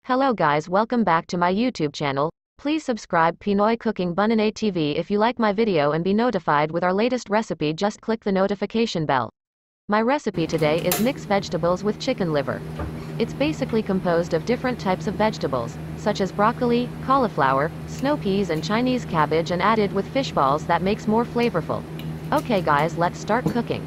Hello guys, welcome back to my YouTube channel. Please subscribe Pinoy Cooking Bunanay TV if you like my video and be notified with our latest recipe. Just click the notification bell. My recipe today is mixed vegetables with chicken liver. It's basically composed of different types of vegetables, such as broccoli, cauliflower, snow peas and Chinese cabbage, and added with fish balls that makes more flavorful. Okay guys, let's start cooking.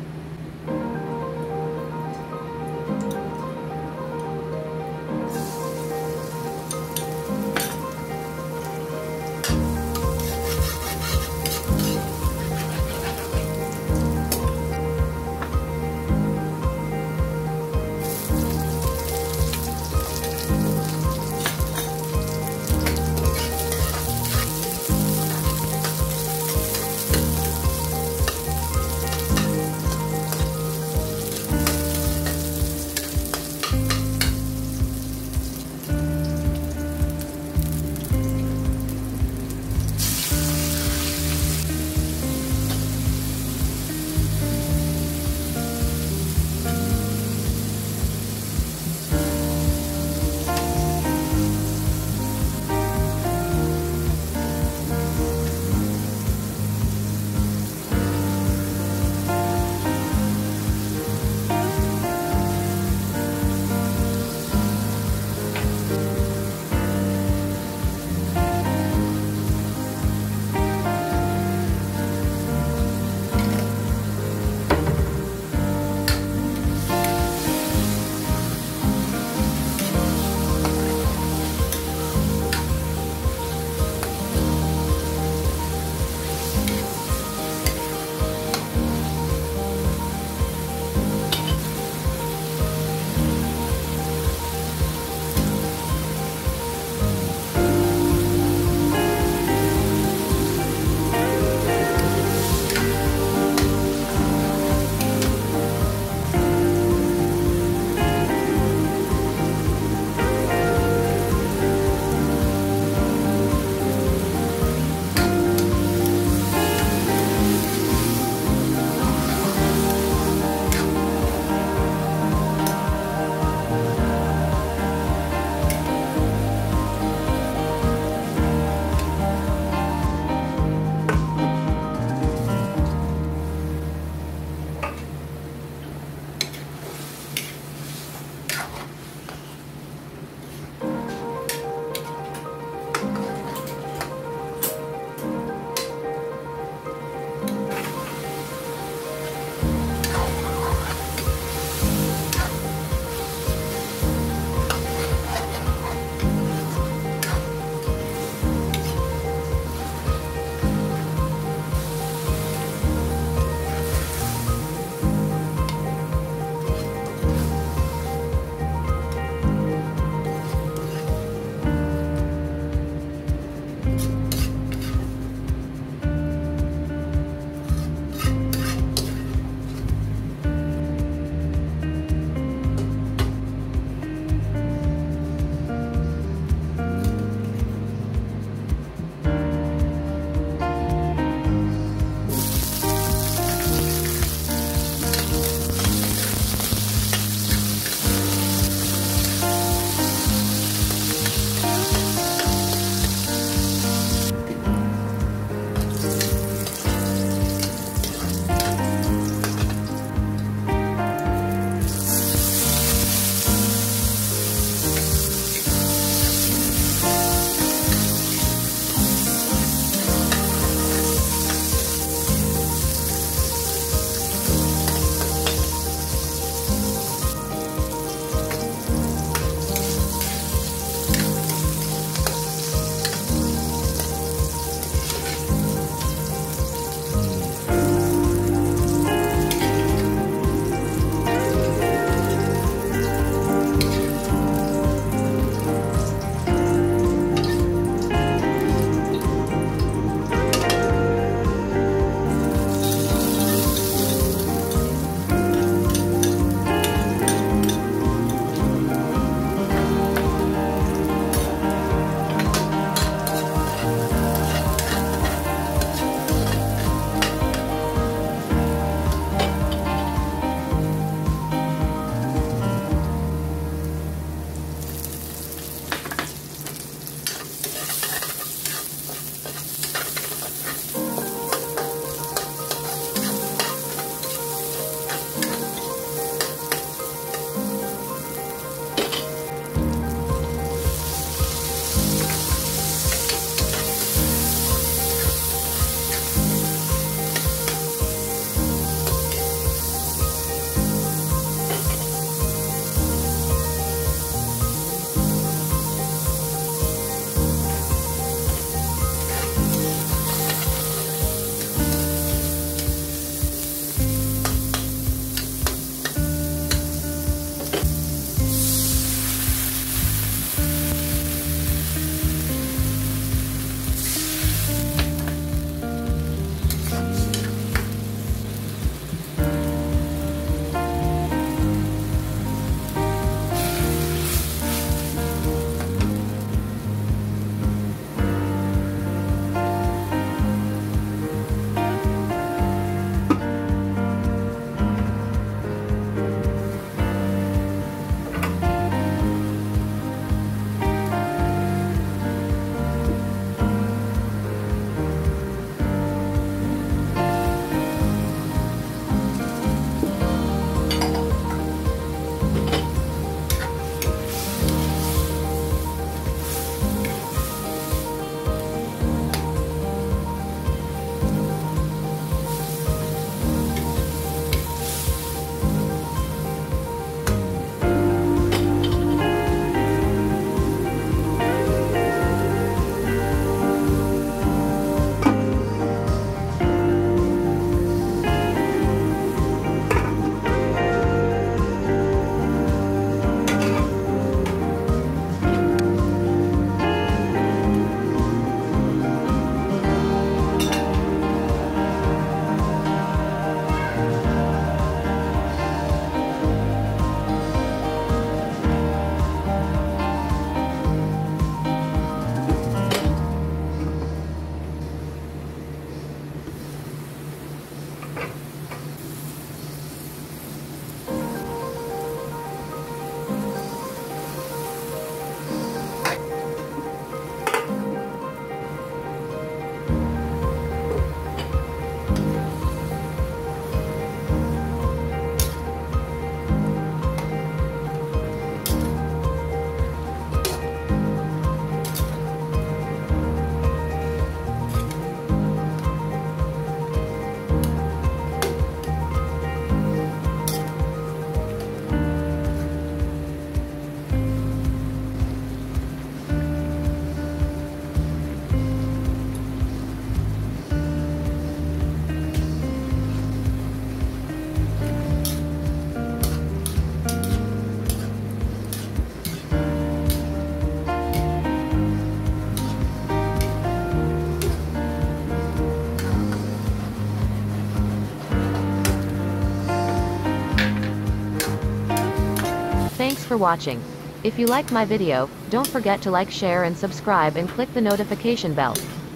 Thanks for watching. If you liked my video, don't forget to like, share and subscribe and click the notification bell.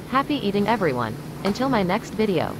Happy eating everyone. Until my next video.